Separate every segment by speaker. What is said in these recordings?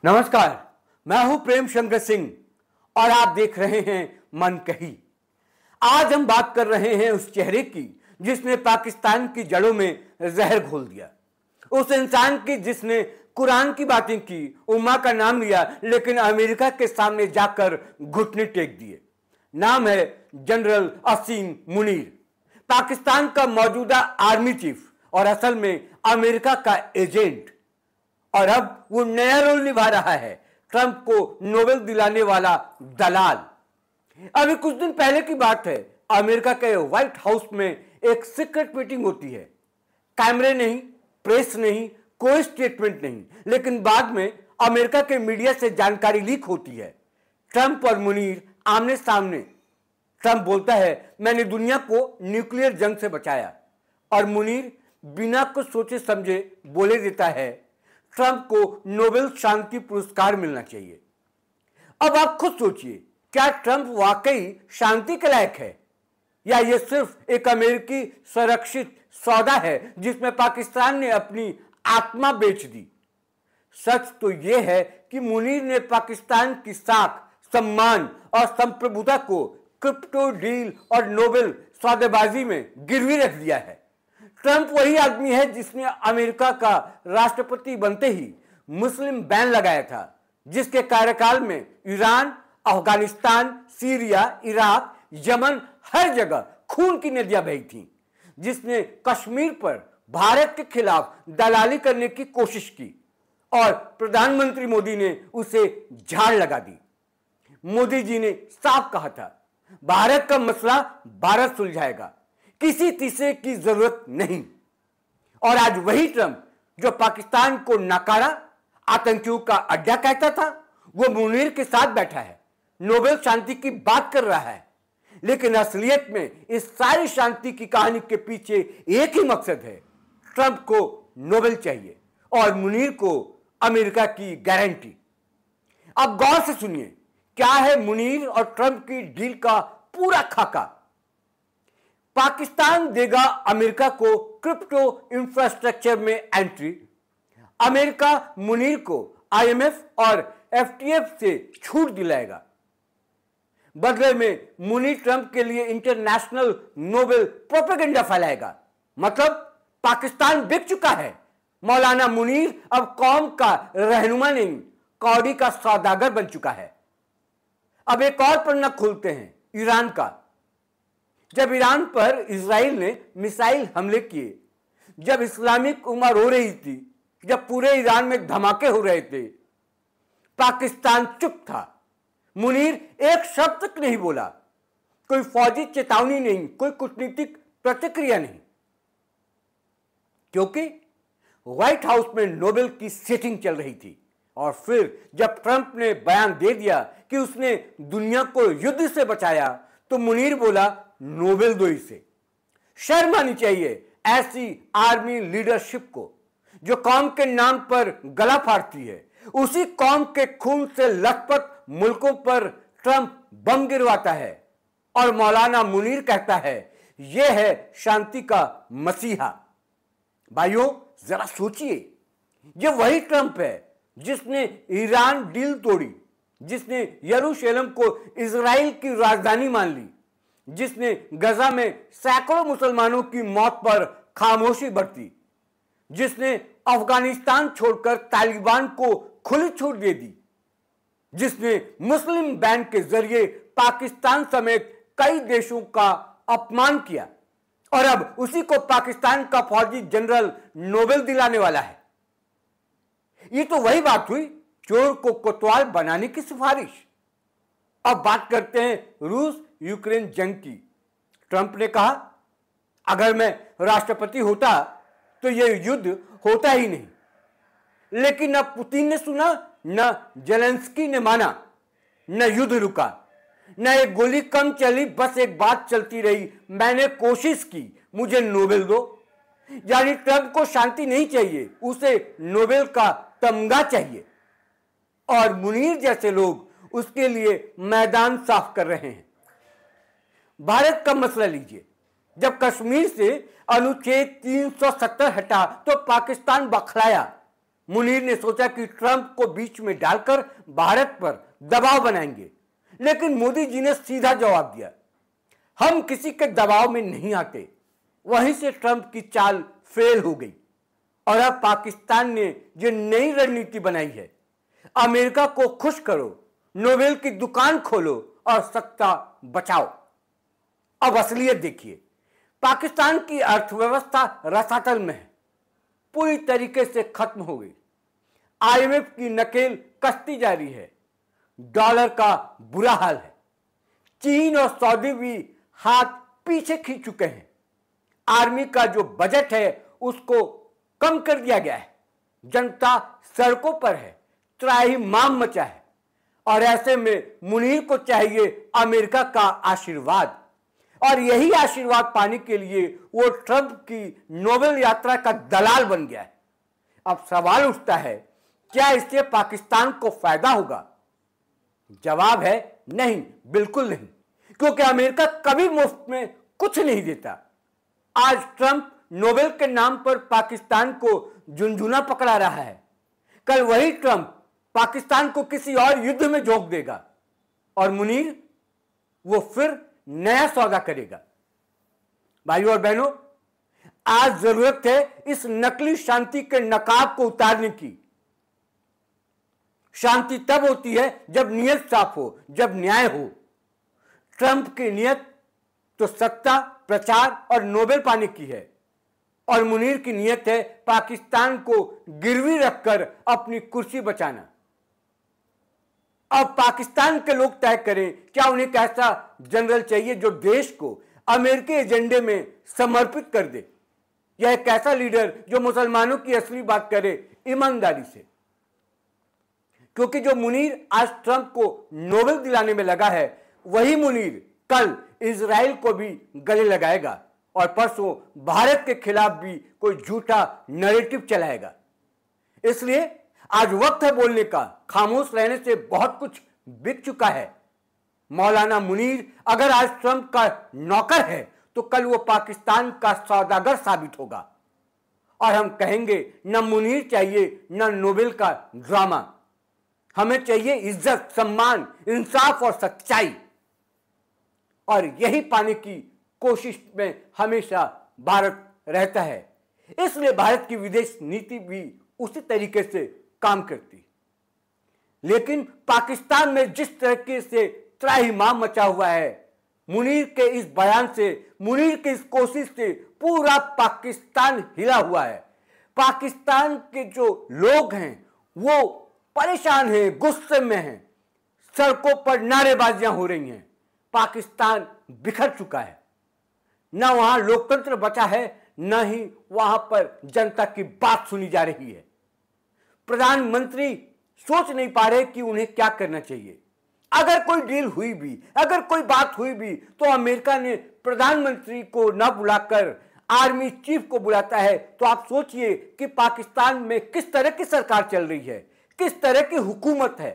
Speaker 1: नमस्कार, मैं हूं प्रेम शंकर सिंह और आप देख रहे हैं मन कही। आज हम बात कर रहे हैं उस चेहरे की जिसने पाकिस्तान की जड़ों में जहर घोल दिया, उस इंसान की जिसने कुरान की बातें की, उम्मा का नाम लिया, लेकिन अमेरिका के सामने जाकर घुटने टेक दिए। नाम है जनरल असीम मुनीर, पाकिस्तान का मौजूदा आर्मी चीफ और असल में अमेरिका का एजेंट। और अब वो नया रोल निभा रहा है, ट्रंप को नोबेल दिलाने वाला दलाल। अभी कुछ दिन पहले की बात है, अमेरिका के व्हाइट हाउस में एक सीक्रेट मीटिंग होती है। कैमरे नहीं, प्रेस नहीं, कोई स्टेटमेंट नहीं, लेकिन बाद में अमेरिका के मीडिया से जानकारी लीक होती है। ट्रंप और मुनीर आमने सामने। ट्रंप बोलता है, मैंने दुनिया को न्यूक्लियर जंग से बचाया, और मुनीर बिना कुछ सोचे समझे बोले देता है, ट्रंप को नोबेल शांति पुरस्कार मिलना चाहिए। अब आप खुद सोचिए, क्या ट्रंप वाकई शांति के लायक है, या यह सिर्फ एक अमेरिकी संरक्षित सौदा है जिसमें पाकिस्तान ने अपनी आत्मा बेच दी? सच तो यह है कि मुनीर ने पाकिस्तान की साख, सम्मान और संप्रभुता को क्रिप्टो डील और नोबेल सौदेबाजी में गिरवी रख दिया है। ट्रंप वही आदमी है जिसने अमेरिका का राष्ट्रपति बनते ही मुस्लिम बैन लगाया था, जिसके कार्यकाल में Iran, Afghanistan, Syria, Iraq, Yemen, हर जगह खून की नदियां बही थीं, जिसने कश्मीर पर भारत के खिलाफ दलाली करने की कोशिश की और प्रधानमंत्री मोदी ने उसे झाड़ लगा दी। मोदी जी ने साफ कहा था, भारत का मसला भारत सुलझाएगा, किसी तीसरे की जरूरत नहीं। और आज वही ट्रंप जो पाकिस्तान को नकारा, आतंकियों का अड्डा कहता था, वो मुनीर के साथ बैठा है, नोबेल शांति की बात कर रहा है। लेकिन असलियत में इस सारी शांति की कहानी के पीछे एक ही मकसद है, ट्रंप को नोबेल चाहिए और मुनीर को अमेरिका की गारंटी। अब गौर से सुनिए, क्या है मुनीर और ट्रंप की डील का पूरा खाका। पाकिस्तान देगा अमेरिका को क्रिप्टो इंफ्रास्ट्रक्चर में एंट्री। अमेरिका मुनीर को आईएमएफ और एफटीएफ से छूट दिलाएगा। बदले में मुनीर ट्रंप के लिए इंटरनेशनल नोबेल प्रोपेगेंडा फैलाएगा। मतलब पाकिस्तान बिक चुका है। मौलाना मुनीर अब कौम का रहनुमा नहीं, कौड़ी का सौदागर बन चुका है। अब एक और पन्ना खोलते हैं, ईरान का। जब ईरान पर इजराइल ने मिसाइल हमले किए, जब इस्लामिक उम्मा रो रही थी, जब पूरे ईरान में धमाके हो रहे थे, पाकिस्तान चुप था। मुनीर एक शब्द तक नहीं बोला, कोई फौजी चेतावनी नहीं, कोई कूटनीतिक प्रतिक्रिया नहीं, क्योंकि व्हाइट हाउस में नोबेल की सेटिंग चल रही थी। और फिर जब ट्रंप ने बयान दे दिया कि उसने दुनिया को युद्ध से बचाया, तो मुनीर बोला, नोबेल दो इसे। शर्म आनी चाहिए ऐसी आर्मी लीडरशिप को जो कौम के नाम पर गला फाड़ती है। उसी कौम के खून से लथपथ मुल्कों पर ट्रंप बम गिरवाता है और मौलाना मुनीर कहता है, यह है शांति का मसीहा। भाइयों, जरा सोचिए, यह वही ट्रंप है जिसने ईरान डील तोड़ी, जिसने यरूशलेम को इजराइल की राजधानी मान ली, जिसने गजा में सैकड़ों मुसलमानों की मौत पर खामोशी बरती, जिसने अफगानिस्तान छोड़कर तालिबान को खुली छूट दे दी, जिसने मुस्लिम बैन के जरिए पाकिस्तान समेत कई देशों का अपमान किया, और अब उसी को पाकिस्तान का फौजी जनरल नोबेल दिलाने वाला है। ये तो वही बात हुई, चोर को कोतवाल बनाने की सिफारिश। अब बात करते हैं रूस यूक्रेन जंग की। ट्रंप ने कहा, अगर मैं राष्ट्रपति होता तो यह युद्ध होता ही नहीं। लेकिन न पुतिन ने सुना, न जेलेंस्की ने माना, न युद्ध रुका, न एक गोली कम चली, बस एक बात चलती रही, मैंने कोशिश की, मुझे नोबेल दो। यानी ट्रंप को शांति नहीं चाहिए, उसे नोबेल का तमगा चाहिए। और मुनीर जैसे लोग उसके लिए मैदान साफ कर रहे हैं। भारत का मसला लीजिए, जब कश्मीर से अनुच्छेद 370 हटा तो पाकिस्तान बखलाया, मुनीर ने सोचा कि ट्रंप को बीच में डालकर भारत पर दबाव बनाएंगे, लेकिन मोदी जी ने सीधा जवाब दिया, हम किसी के दबाव में नहीं आते। वहीं से ट्रंप की चाल फेल हो गई और अब पाकिस्तान ने जो नई रणनीति बनाई है, अमेरिका को खुश करो, नोबेल की दुकान खोलो और सत्ता बचाओ। अब असलियत देखिए, पाकिस्तान की अर्थव्यवस्था रसातल में है, पूरी तरीके से खत्म हो गई। आईएमएफ की नकेल कसती जा रही है, डॉलर का बुरा हाल है, चीन और सऊदी भी हाथ पीछे खींच चुके हैं। आर्मी का जो बजट है उसको कम कर दिया गया है, जनता सड़कों पर है, त्राहिमाम मचा है। और ऐसे में मुनीर को चाहिए अमेरिका का आशीर्वाद, और यही आशीर्वाद पाने के लिए वो ट्रंप की नोबेल यात्रा का दलाल बन गया है। अब सवाल उठता है, क्या इससे पाकिस्तान को फायदा होगा? जवाब है नहीं, बिल्कुल नहीं, क्योंकि अमेरिका कभी मुफ्त में कुछ नहीं देता। आज ट्रंप नोबेल के नाम पर पाकिस्तान को झुनझुना पकड़ा रहा है, कल वही ट्रंप पाकिस्तान को किसी और युद्ध में झोंक देगा और मुनीर वो फिर नया सौदा करेगा। भाइयों और बहनों, आज जरूरत है इस नकली शांति के नकाब को उतारने की। शांति तब होती है जब नियत साफ हो, जब न्याय हो। ट्रंप की नियत तो सत्ता, प्रचार और नोबेल पाने की है, और मुनीर की नियत है पाकिस्तान को गिरवी रखकर अपनी कुर्सी बचाना। अब पाकिस्तान के लोग तय करें, क्या उन्हें एक ऐसा जनरल चाहिए जो देश को अमेरिकी एजेंडे में समर्पित कर दे, या एक ऐसा लीडर जो मुसलमानों की असली बात करे ईमानदारी से? क्योंकि जो मुनीर आज ट्रंप को नोबेल दिलाने में लगा है, वही मुनीर कल इजराइल को भी गले लगाएगा और परसों भारत के खिलाफ भी कोई झूठा नैरेटिव चलाएगा। इसलिए आज वक्त है बोलने का, खामोश रहने से बहुत कुछ बिक चुका है। मौलाना मुनीर अगर आज ट्रंप का नौकर है तो कल वो पाकिस्तान का सौदागर साबित होगा, और हम कहेंगे न मुनीर चाहिए न नोबेल का ड्रामा, हमें चाहिए इज्जत, सम्मान, इंसाफ और सच्चाई। और यही पाने की कोशिश में हमेशा भारत रहता है। इसलिए भारत की विदेश नीति भी उसी तरीके से काम करती। लेकिन पाकिस्तान में जिस तरीके से त्राहिमाम मचा हुआ है, मुनीर के इस बयान से, मुनीर की इस कोशिश से पूरा पाकिस्तान हिला हुआ है। पाकिस्तान के जो लोग हैं वो परेशान हैं, गुस्से में हैं, सड़कों पर नारेबाजियां हो रही हैं। पाकिस्तान बिखर चुका है, न वहां लोकतंत्र बचा है, न ही वहां पर जनता की बात सुनी जा रही है। प्रधानमंत्री सोच नहीं पा रहे कि उन्हें क्या करना चाहिए। अगर कोई डील हुई भी, अगर कोई बात हुई भी, तो अमेरिका ने प्रधानमंत्री को न बुलाकर आर्मी चीफ को बुलाता है। तो आप सोचिए कि पाकिस्तान में किस तरह की सरकार चल रही है, किस तरह की हुकूमत है।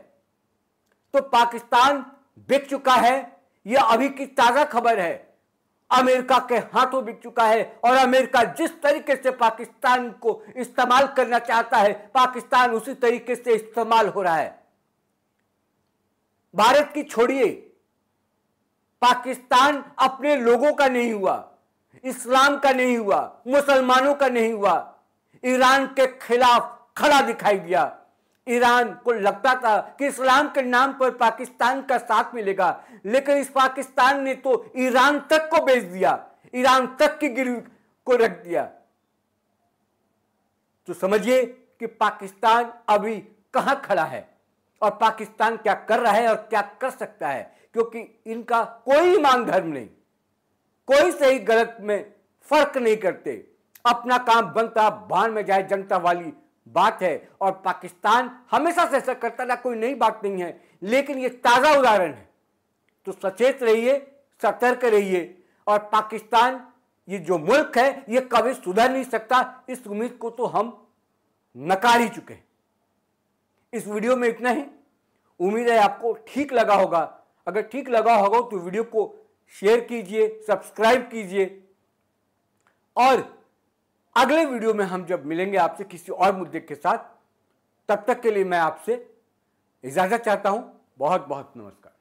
Speaker 1: तो पाकिस्तान बिक चुका है, यह अभी की ताजा खबर है। अमेरिका के हाथों बिक चुका है, और अमेरिका जिस तरीके से पाकिस्तान को इस्तेमाल करना चाहता है, पाकिस्तान उसी तरीके से इस्तेमाल हो रहा है। भारत की छोड़िए, पाकिस्तान अपने लोगों का नहीं हुआ, इस्लाम का नहीं हुआ, मुसलमानों का नहीं हुआ, ईरान के खिलाफ खड़ा दिखाई दिया। ईरान को लगता था कि इस्लाम के नाम पर पाकिस्तान का साथ मिलेगा, लेकिन इस पाकिस्तान ने तो ईरान तक को बेच दिया, ईरान तक की गिरवी को रख दिया। तो समझिए कि पाकिस्तान अभी कहां खड़ा है और पाकिस्तान क्या कर रहा है और क्या कर सकता है, क्योंकि इनका कोई ईमान धर्म नहीं, कोई सही गलत में फर्क नहीं करते। अपना काम बनता भान में जाए जनता वाली बात है, और पाकिस्तान हमेशा से ऐसा करता रहा, कोई नई बात नहीं है, लेकिन ये ताजा उदाहरण है। तो सचेत रहिए, सतर्क रहिए, और पाकिस्तान ये जो मुल्क है ये कभी सुधर नहीं सकता, इस उम्मीद को तो हम नकार ही चुके हैं। इस वीडियो में इतना ही। उम्मीद है आपको ठीक लगा होगा। अगर ठीक लगा होगा तो वीडियो को शेयर कीजिए, सब्सक्राइब कीजिए, और अगले वीडियो में हम जब मिलेंगे आपसे किसी और मुद्दे के साथ, तब तक के लिए मैं आपसे इजाजत चाहता हूं। बहुत बहुत नमस्कार।